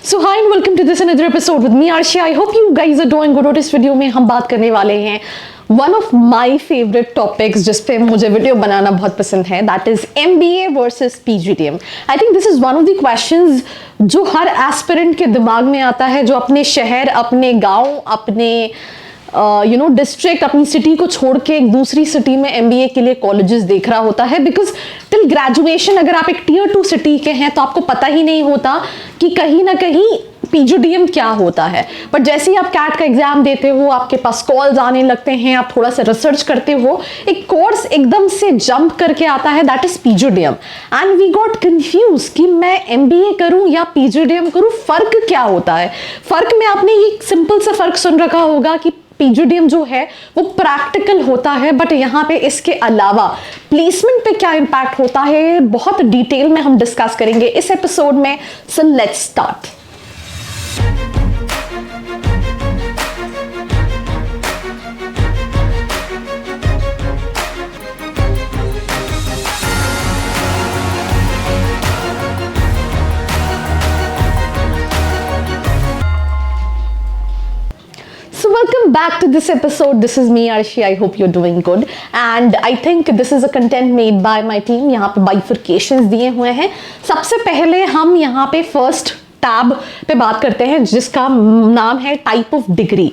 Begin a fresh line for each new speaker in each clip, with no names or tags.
So hi and welcome to this another episode with me Arshi. I hope you guys are doing good. और इस video में हम बात करने वाले हैं one of my favourite topics जिस पे मुझे वीडियो बनाना बहुत पसंद है, that is MBA versus PGDM. I think this is one of the questions जो हर एस्पिरेंट के दिमाग में आता है, जो अपने शहर, अपने गांव, अपने डिस्ट्रिक्ट, अपनी सिटी को छोड़ के एक दूसरी सिटी में MBA के लिए कॉलेजेस देख रहा होता है. बिकॉज टिल ग्रेजुएशन अगर आप एक टियर 2 सिटी के हैं तो आपको पता ही नहीं होता कि कहीं ना कहीं PGDM क्या होता है. बट जैसे ही आप कैट का एग्जाम देते हो, आपके पास कॉल्स आने लगते हैं, आप थोड़ा सा रिसर्च करते हो, एक कोर्स एकदम से जंप करके आता है, that is PGDM. And we got confuse कि मैं MBA करूं या PGDM करूं, फर्क क्या होता है. फर्क में आपने ये सिंपल सा फर्क सुन रखा होगा कि PGDM जो है वो प्रैक्टिकल होता है, बट यहाँ पे इसके अलावा प्लेसमेंट पे क्या इंपैक्ट होता है बहुत डिटेल में हम डिस्कस करेंगे इस एपिसोड में. So let's start. So welcome back to this episode. This is me Arshi. I hope you're doing good and I think this is a content made by my team. यहाँ पे bifurcations दिए हुए हैं. सबसे पहले हम यहाँ पे first टैब पे बात करते हैं जिसका नाम है type of degree,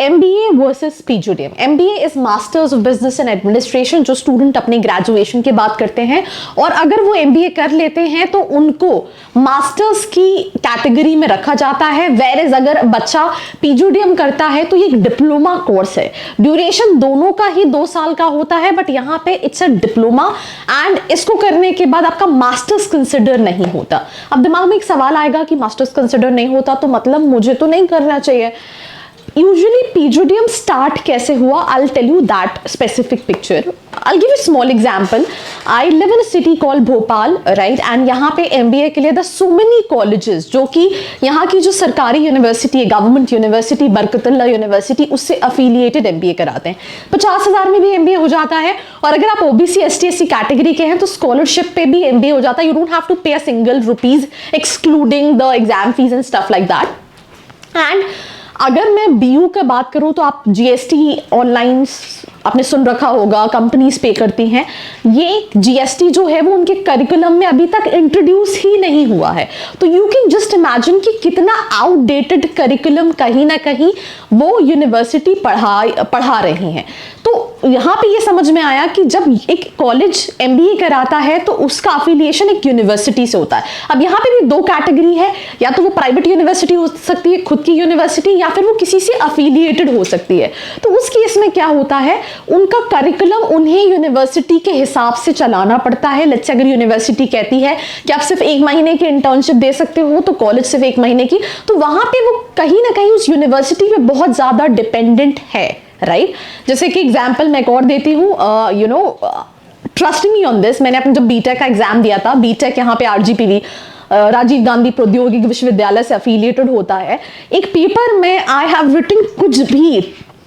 MBA versus PGDM. MBA is masters of business and administration, जो स्टूडेंट अपने ग्रेजुएशन के बाद करते हैं और अगर वो MBA कर लेते हैं तो उनको मास्टर्स की कैटेगरी में रखा जाता है. वेयर इज अगर बच्चा PGDM करता है तो ये एक डिप्लोमा कोर्स है. ड्यूरेशन दोनों का ही 2 साल का होता है, बट यहाँ पे इट्स अ डिप्लोमा एंड इसको करने के बाद आपका मास्टर्स कंसिडर नहीं होता. अब दिमाग में एक सवाल आएगा कि मास्टर्स कंसिडर नहीं होता तो मतलब मुझे तो नहीं करना चाहिए. Usually PGDM start कैसे हुआ? I'll tell you that specific picture. I'll give you a small example. I live in a city called Bhopal, right? And यहाँ पे MBA के लिए there are so many colleges जो कि यहाँ की जो सरकारी यूनिवर्सिटी है, गवर्नमेंट यूनिवर्सिटी, बरकतुल्लाह यूनिवर्सिटी, उससे अफिलिएटेड MBA कराते हैं. 50,000 में भी MBA हो जाता है और अगर आप OBC ST SC कैटेगरी के हैं तो स्कॉलरशिप पे भी MBA हो जाता है. You don't have to pay a single rupees excluding the exam fees and stuff like that. And अगर मैं BU का बात करूं तो आप GST ऑनलाइन आपने सुन रखा होगा, कंपनीज पे करती हैं. ये GST जो है वो उनके करिकुलम में अभी तक इंट्रोड्यूस ही नहीं हुआ है. तो यू कैन जस्ट इमेजिन कि कितना आउटडेटेड करिकुलम कहीं ना कहीं वो यूनिवर्सिटी पढ़ा रही हैं. तो यहाँ पे ये समझ में आया कि जब एक कॉलेज MBA कराता है तो उसका अफिलिएशन एक यूनिवर्सिटी से होता है. अब यहाँ पे भी 2 कैटेगरी है, या तो वो प्राइवेट यूनिवर्सिटी हो सकती है, खुद की यूनिवर्सिटी, या फिर वो किसी से अफिलिएटेड हो सकती है. तो उस केस में क्या होता है, उनका करिकुलम उन्हें यूनिवर्सिटी के हिसाब से चलाना पड़ता है. लेट्स से अगर यूनिवर्सिटी कहती है कि आप सिर्फ 1 महीने की इंटर्नशिप दे सकते हो तो कॉलेज सिर्फ 1 महीने की, तो वहां पे वो कहीं ना कहीं उस यूनिवर्सिटी पे बहुत ज्यादा डिपेंडेंट है, राइट? जैसे कि एग्जाम्पल मैं एक और देती हूँ, ट्रस्ट मी ऑन दिस. मैंने अपने जब BTech का एग्जाम दिया था, BTech यहाँ पे RGPV राजीव गांधी प्रौद्योगिकी विश्वविद्यालय से अफिलिएटेड होता है. एक पेपर में आई हैव रिटन कुछ भी,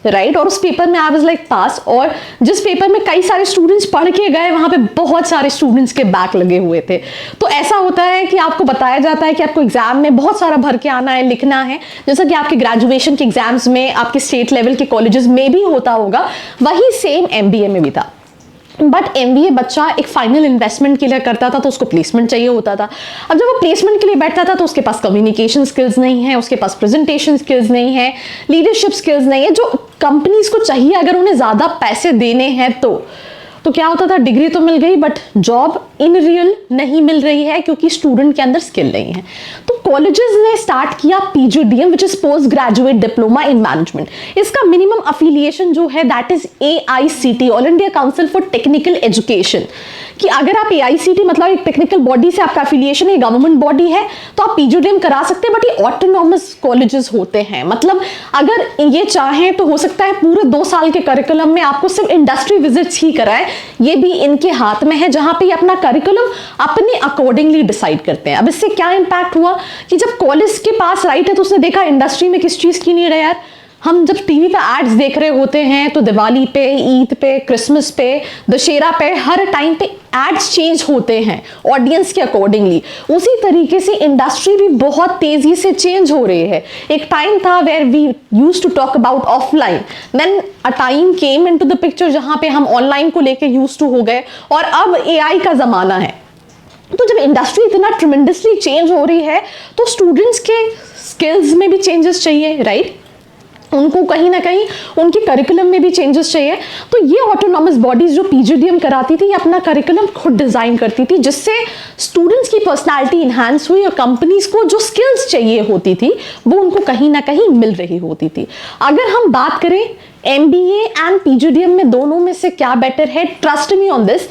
राइट? और उस पेपर में आई वाज लाइक पास. और जिस पेपर में कई सारे स्टूडेंट्स पढ़ के गए वहां पे बहुत सारे स्टूडेंट्स के बैक लगे हुए थे. तो ऐसा होता है कि आपको बताया जाता है कि आपको एग्जाम में बहुत सारा भर के आना है, लिखना है, जैसा कि आपके ग्रेजुएशन के एग्जाम्स में आपके स्टेट लेवल के कॉलेजेस में भी होता होगा, वही सेम MBA में भी था. बट MBA बच्चा एक फाइनल इन्वेस्टमेंट के लिए करता था तो उसको प्लेसमेंट चाहिए होता था. अब जब वो प्लेसमेंट के लिए बैठता था तो उसके पास कम्युनिकेशन स्किल्स नहीं है, उसके पास प्रेजेंटेशन स्किल्स नहीं है, लीडरशिप स्किल्स नहीं है, जो कंपनीज को चाहिए अगर उन्हें ज़्यादा पैसे देने हैं तो क्या होता था, डिग्री तो मिल गई बट जॉब इन रियल नहीं मिल रही है क्योंकि स्टूडेंट के अंदर स्किल नहीं है. तो कॉलेजेस ने स्टार्ट किया PGDM which is post graduate diploma in management. इसका मिनिमम अफिलिएशन जो है that is AICT, all India council for technical education. कि अगर आप AICT मतलब एक टेक्निकल बॉडी से आपका अफिलिएशन है, गवर्नमेंट बॉडी है, तो आप PGDM करा सकते हैं. बट ये ऑटोनॉमस कॉलेजेस होते हैं, मतलब अगर ये चाहें तो हो सकता है पूरे 2 साल के करिकुलम में आपको सिर्फ इंडस्ट्री विजिट्स ही कराएं. ये भी इनके हाथ में है, जहां पे अपना करिकुलम अपने अकॉर्डिंगली डिसाइड करते हैं. अब इससे क्या इंपैक्ट हुआ कि जब कॉलेज के पास राइट है तो उसने देखा इंडस्ट्री में किस चीज की नीड है यार, हम जब टीवी पे एड्स देख रहे होते हैं तो दिवाली पे, ईद पे, क्रिसमस पे, दशहरा पे, हर टाइम पे एड्स चेंज होते हैं ऑडियंस के अकॉर्डिंगली। उसी तरीके से इंडस्ट्री भी बहुत तेजी से चेंज हो रही है। एक टाइम था where we used to talk about offline, then a time came into the picture जहां पे हम ऑनलाइन को लेके यूज्ड टू हो गए, और अब एआई का जमाना है। तो जब इंडस्ट्री इतना ट्रिमेंडसली चेंज हो रही है तो स्टूडेंट्स के स्किल्स में भी चेंजेस चाहिए, राइट? उनको कहीं ना कहीं उनके करिकुलम में भी चेंजेस चाहिए। तो ये ऑटोनॉमस बॉडीज जो पीजीडीएम कराती थी, ये अपना करिकुलम खुद डिजाइन करती थी, जिससे स्टूडेंट्स की पर्सनालिटी इन्हांस हुई और कंपनीज को जो स्किल्स चाहिए होती थी वो उनको कहीं ना कहीं मिल रही होती थी। अगर हम बात करें एमबीए एंड पीजीडीएम में दोनों में से क्या बेटर है, ट्रस्ट मी ऑन दिस,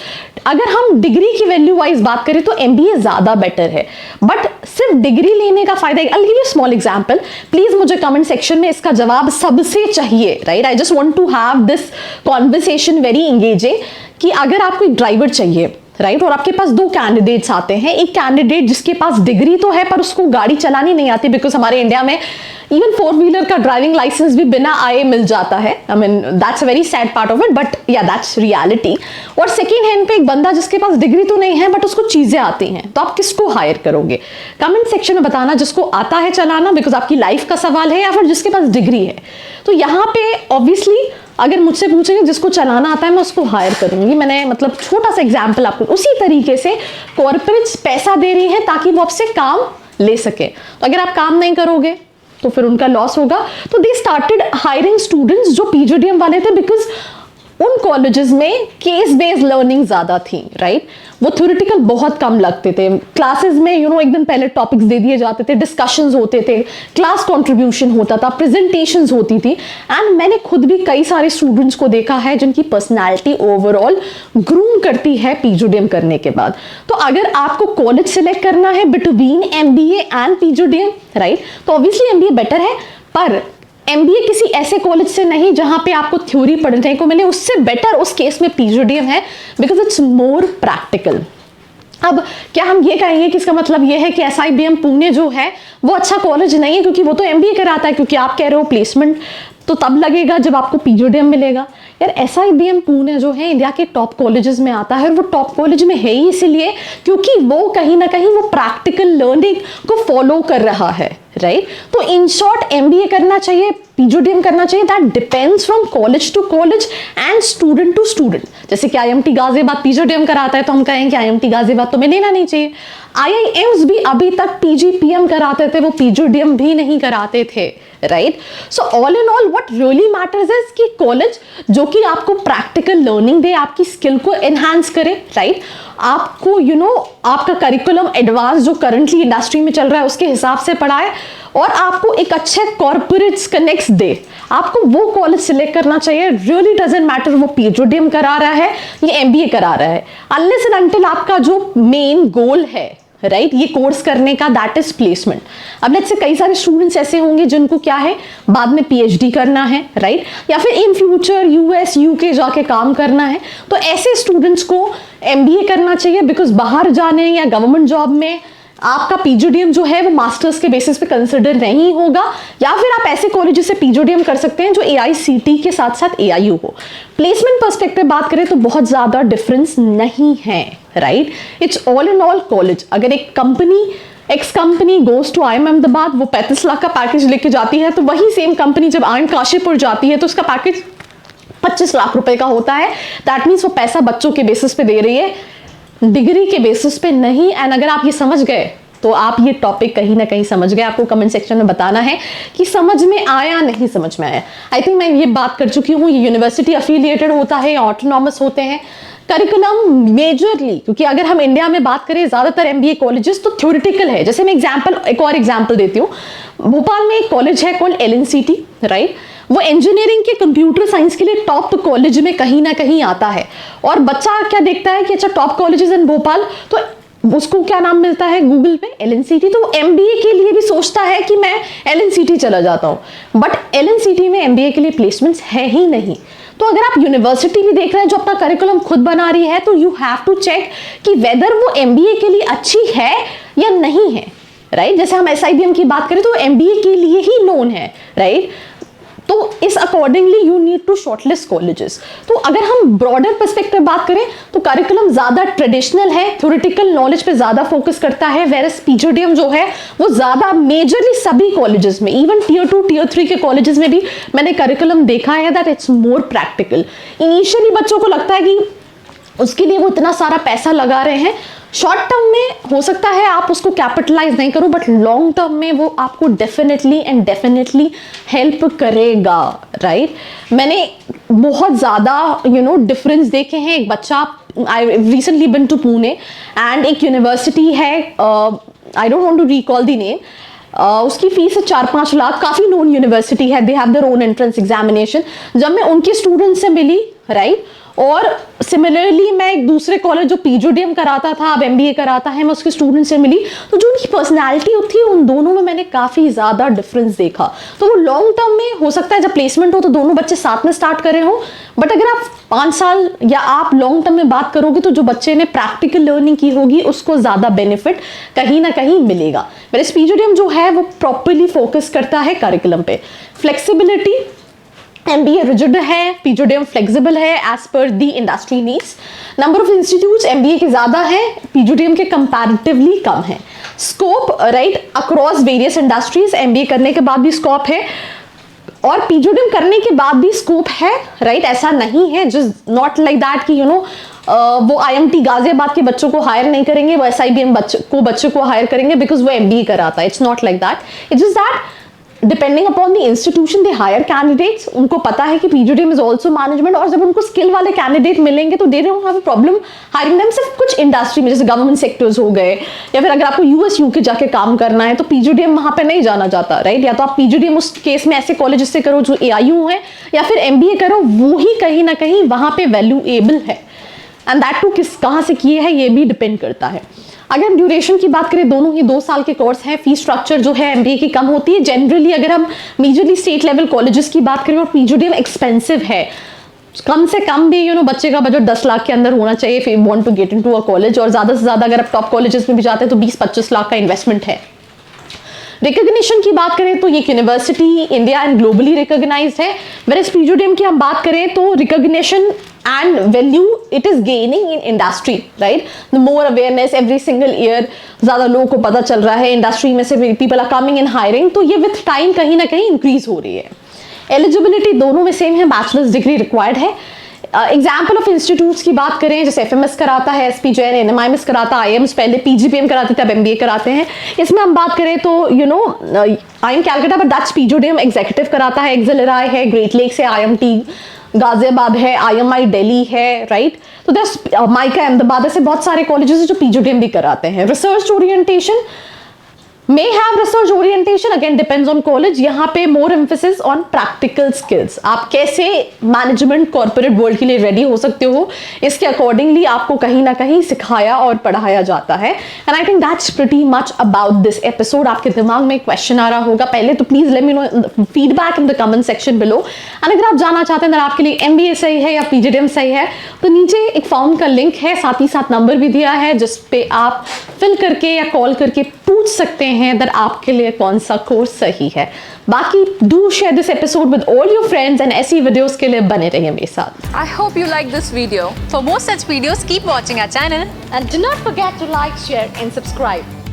अगर हम डिग्री की वैल्यू वाइज बात करें तो एमबीए ज्यादा बेटर है। बट सिर्फ डिग्री लेने का फायदा, I will give you small example, please मुझे कमेंट सेक्शन में इसका जवाब सबसे चाहिए, right? I just want to have this conversation very engaging, कि अगर आपको एक ड्राइवर चाहिए, राइट, और आपके पास दो कैंडिडेट्स आते हैं, एक कैंडिडेट जिसके पास डिग्री तो है पर उसको गाड़ी चलानी नहीं आती, बिकॉज हमारे इंडिया में इवन 4-व्हीलर का ड्राइविंग लाइसेंस भी बिना आए मिल जाता है। I mean that's a very sad part of it, but या दैट्स रियलिटी। और सेकेंड हैंड पे एक बंदा जिसके पास डिग्री तो नहीं है बट उसको चीजें आती हैं, तो आप किसको हायर करोगे? कमेंट सेक्शन में बताना, जिसको आता है चलाना बिकॉज आपकी लाइफ का सवाल है, या फिर जिसके पास डिग्री है। तो यहाँ पे ऑब्वियसली अगर मुझसे पूछेंगे जिसको चलाना आता है मैं उसको हायर करूंगी। मैंने मतलब छोटा सा एग्जाम्पल आपको, उसी तरीके से कॉर्पोरेट्स पैसा दे रही है ताकि वो आपसे काम ले सके। तो अगर आप काम नहीं करोगे तो फिर उनका लॉस होगा। तो दे स्टार्टेड हायरिंग स्टूडेंट्स जो पीजीडीएम वाले थे, बिकॉज उन कॉलेजेस में केस बेस्ड लर्निंग ज्यादा थी, राइट? वो थ्योरेटिकल बहुत कम लगते थे। क्लासेस में एक दिन पहले टॉपिक्स दे दिए जाते थे, डिस्कशंस होते थे, क्लास कंट्रीब्यूशन होता था, प्रेजेंटेशंस होती थी। एंड मैंने खुद भी कई सारे स्टूडेंट्स को देखा है जिनकी पर्सनैलिटी ओवरऑल ग्रूम करती है पीजीडीएम करने के बाद। तो अगर आपको कॉलेज सिलेक्ट करना है between MBA and PGDM, right, तो ऑब्वियसली एमबीए बेटर है, पर एमबीए किसी ऐसे कॉलेज से नहीं जहां पे आपको थ्योरी पढ़ने को मिले, उससे बेटर उस केस में पीजीडीएम है, बिकॉज इट्स मोर प्रैक्टिकल। अब क्या हम ये कहेंगे कि इसका मतलब ये है कि एसआईबीएम पुणे जो है वो अच्छा कॉलेज नहीं है क्योंकि वो तो एमबीए कराता है, क्योंकि आप कह रहे हो प्लेसमेंट तो तब लगेगा जब आपको पीजीडीएम मिलेगा। यार एसआईबीएम पुणे जो है इंडिया के टॉप कॉलेजेस में आता है, और वो टॉप कॉलेज में है ही इसलिए क्योंकि वो कहीं ना कहीं वो प्रैक्टिकल लर्निंग को फॉलो कर रहा है, राइट? तो इन शॉर्ट एमबीए करना चाहिए, पीजीडीएम करना चाहिए, that depends from college to college and student to student. जैसे कि आईएमटी गाजियाबाद पीजीडीएम कराता है तो हम कहेंगे कि आईएमटी गाजियाबाद तो में लेना नहीं चाहिए। आईआईएम्स भी अभी तक पीजीपीएम कराते थे, वो पीजीडीएम भी नहीं कराते थे, right? So all in all what really matters is कि कॉलेज जो कि आपको प्रैक्टिकल लर्निंग दे, आपकी स्किल को एनहांस करे, राइट? आपको आपका करिकुलम एडवांस जो करंटली इंडस्ट्री में चल रहा है उसके हिसाब से पढ़ाए, और आपको एक अच्छे कॉर्पोरेट्स कनेक्ट्स दे, आपको वो कॉलेज सिलेक्ट करना चाहिए। रियली डजंट मैटर वो पीजीडीएम करा रहा है या एमबीए करा रहा है, अनलेस एंड अनटिल आपका जो मेन गोल है, राइट, ये कोर्स करने का, दैट इज प्लेसमेंट। अब लेट्स से कई सारे स्टूडेंट्स ऐसे होंगे जिनको क्या है बाद में पीएचडी करना है, राइट, या फिर इन फ्यूचर यूएस यूके जाके काम करना है, तो ऐसे स्टूडेंट्स को एमबीए करना चाहिए, बिकॉज बाहर जाने या गवर्नमेंट जॉब में आपका पीजीडीएम जो है वो मास्टर्स के बेसिस पे कंसिडर नहीं होगा, या फिर आप ऐसे कॉलेजेस से पीजीडीएम कर सकते हैं जो एआईसीटी के साथ साथ एआईयू हो। प्लेसमेंट पर्सपेक्टिव बात करें तो बहुत ज्यादा डिफरेंस नहीं है, right? It's all in all college. अगर एक company X company goes to IIM Ahmedabad, वो 35 लाख का पैकेज लेके जाती है, तो वही सेम कंपनी जब आईएम काशीपुर जाती है तो उसका पैकेज 25 लाख रुपए का होता है। दैट मीन्स वो पैसा बच्चों के बेसिस पे दे रही है, डिग्री के बेसिस पे नहीं। एंड अगर आप ये समझ गए तो आप ये टॉपिक कहीं ना कहीं समझ गए। आपको कमेंट सेक्शन में बताना है कि समझ में आया नहीं समझ में आया। आई थिंक मैं ये बात कर चुकी हूँ, ये यूनिवर्सिटी अफिलिएटेड होता है या ऑटोनॉमस होते हैं। करिकुलम मेजरली, क्योंकि अगर हम इंडिया में बात करें ज्यादातर एमबीए कॉलेजेस तो थ्योरेटिकल है। जैसे मैं एक और एग्जांपल देती हूँ, भोपाल में एक कॉलेज है कॉल्ड एलएनसीटी, राइट? वो इंजीनियरिंग के कंप्यूटर साइंस के लिए टॉप कॉलेज में कहीं ना कहीं आता है, और बच्चा क्या देखता है कि अच्छा टॉप कॉलेजेस इन भोपाल, तो उसको क्या नाम मिलता है गूगल पे, एलएनसीटी। तो एमबीए के लिए भी सोचता है कि मैं एलएनसीटी चला जाता हूं, बट एलएनसीटी में एमबीए के लिए प्लेसमेंट्स है ही नहीं। तो अगर आप यूनिवर्सिटी भी देख रहे हैं जो अपना करिकुलम खुद बना रही है, तो यू हैव टू चेक कि वेदर वो एमबीए के लिए अच्छी है या नहीं है, राइट? जैसे हम एसआईबीएम की बात करें तो एमबीए के लिए ही लोन है, राइट? तो इस accordingly you need to shortlist colleges. तो अगर हम ब्रॉडर पर्सपेक्टिव बात करें तो करिकुलम ज़्यादा ट्रेडिशनल है, थ्योरेटिकल नॉलेज पे ज़्यादा फोकस करता है, वेरस पीजीडीएम जो है वो ज़्यादा मेजरली सभी कॉलेजेस में, इवन टियर 2 टियर 3 के कॉलेजेस में भी मैंने करिकुलम देखा है that it's more practical. Initially बच्चों को लगता है कि उसके लिए वो इतना सारा पैसा लगा रहे हैं, शॉर्ट टर्म में हो सकता है आप उसको कैपिटलाइज नहीं करो, बट लॉन्ग टर्म में वो आपको डेफिनेटली हेल्प करेगा, राइट। मैंने बहुत ज़्यादा डिफरेंस देखे हैं। एक बच्चा, I recently been to Pune and एक यूनिवर्सिटी है, I don't want to recall the name, उसकी फीस है 4-5 लाख, काफ़ी नोन यूनिवर्सिटी है, they have their own entrance examination. जब मैं उनके स्टूडेंट से मिली, राइट, और सिमिलरली मैं एक दूसरे कॉलेज जो पीजीडीएम कराता था, अब एमबीए कराता है, मैं उसके स्टूडेंट से मिली, तो जो उनकी पर्सनैलिटी थी उन दोनों में मैंने काफ़ी ज़्यादा डिफरेंस देखा। तो वो लॉन्ग टर्म में हो सकता है जब प्लेसमेंट हो तो दोनों बच्चे साथ में स्टार्ट कर रहे हो, बट अगर आप 5 साल या आप लॉन्ग टर्म में बात करोगे तो जो बच्चे ने प्रैक्टिकल लर्निंग की होगी उसको ज़्यादा बेनिफिट कहीं ना कहीं मिलेगा। मेरे पीजीडीएम जो है वो प्रॉपरली फोकस करता है करिकुलम पे। फ्लेक्सिबिलिटी, एमबीए रिजिड है, पीजीडीएम फ्लेक्सिबल है as per the industry needs. Number of institutes MBA के ज़्यादा है, पीजीडीएम के कंपैरेटिवली कम है। Scope, right, across various industries, MBA करने के बाद भी स्कोप है और पीजीडीएम करने के बाद भी स्कोप है, राइट। ऐसा नहीं है, जस्ट नॉट लाइक दैट कि वो आईएमटी गाजियाबाद के बच्चों को हायर नहीं करेंगे, वो एसआईबीएम बच्चों को हायर करेंगे बिकॉज वो एमबीए कराता है। It's not like that, it's just that depending upon the institution they hire candidates. उनको पता है कि पीजीडीएम इज ऑल्सो मैनेजमेंट, और जब उनको स्किल वाले कैंडिडेट मिलेंगे तो they don't have a problem hiring them. सिर्फ कुछ इंडस्ट्री में जैसे गवर्नमेंट सेक्टर्स हो गए, या फिर अगर आपको यूएस यूके जाके काम करना है तो पीजीडीएम वहां पे नहीं जाना जाता, राइट। या तो आप पीजीडीएम उस केस में ऐसे कॉलेज से करो जो एआईयू है, या फिर एमबीए करो, वो ही कहीं ना कहीं वहां पे वैल्यूएबल है, एंड दैट टू कहाँ से किए है ये भी डिपेंड करता है। अगर ड्यूरेशन की बात करें, दोनों ही 2 साल के कोर्स हैं। फीस स्ट्रक्चर जो है एमबीए की कम होती है जनरली। अगर हम मेजरली स्टेट लेवल कॉलेजेस की बात करें, और पीजीडीएम एक्सपेंसिव है, कम से कम भी बच्चे का बजट 10 लाख के अंदर होना चाहिए if you want to get into a college, और ज़्यादा से ज़्यादा अगर आप टॉप कॉलेजेस में भी जाते हैं तो 20-25 लाख का इन्वेस्टमेंट है। रिकॉग्निशन की बात करें तो ये university India and globally recognised है। वेरएज पीजीडीएम की हम बात करें तो recognition and value it is gaining in industry, right? The more awareness every single year, ज़्यादा लोगों को पता चल रहा है, इंडस्ट्री में से people are coming in hiring, तो ये with time कहीं ना कहीं इंक्रीज हो रही है। एलिजिबिलिटी दोनों में सेम है, बैचलर्स डिग्री रिक्वायर्ड है। एग्जाम्पल ऑफ इंस्टीट्यूट्स की बात करें, जैसे एफएमएस कराता है, एसपी जैन, एनएमआईएमएस कराता है, आईएम्स पहले पीजीपीएम कराते थे, अब एमबीए कराते हैं। इसमें हम बात करें तो IIM Calcutta but that's PGDM executive कराता है, एक्सेलराई है, ग्रेट लेक्स है, आईएमटी गाजियाबाद है, आईएमआई दिल्ली है, राइट। तो दस माइका अहमदाबाद, ऐसे बहुत सारे कॉलेजेस हैं जो पीजीडीएम भी कराते हैं। Research orientation may have research orientation, again depends on college। यहाँ पे more emphasis on practical skills, आप कैसे मैनेजमेंट कॉर्पोरेट वर्ल्ड के लिए रेडी हो सकते हो, इसके अकॉर्डिंगली आपको कहीं ना कहीं सिखाया और पढ़ाया जाता है। And I think that's pretty much about this episode. आपके दिमाग में क्वेश्चन आ रहा होगा, पहले तो please let me know feedback in the comment section below. And अगर आप जानना चाहते हैं अगर आपके लिए एमबीए सही है या पीजीडीएम सही है, तो नीचे एक फॉर्म का लिंक है, साथ ही साथ नंबर भी दिया है जिसपे आप फिल करके या कॉल करके पूछ सकते हैं दैट आपके लिए कौन सा कोर्स सही है। बाकी do share this episode with all your friends, and ऐसी वीडियोस के लिए बने रहिए मेरे साथ।
I hope you like this video. For more such videos, keep watching our channel.
And do not forget to like, share and subscribe.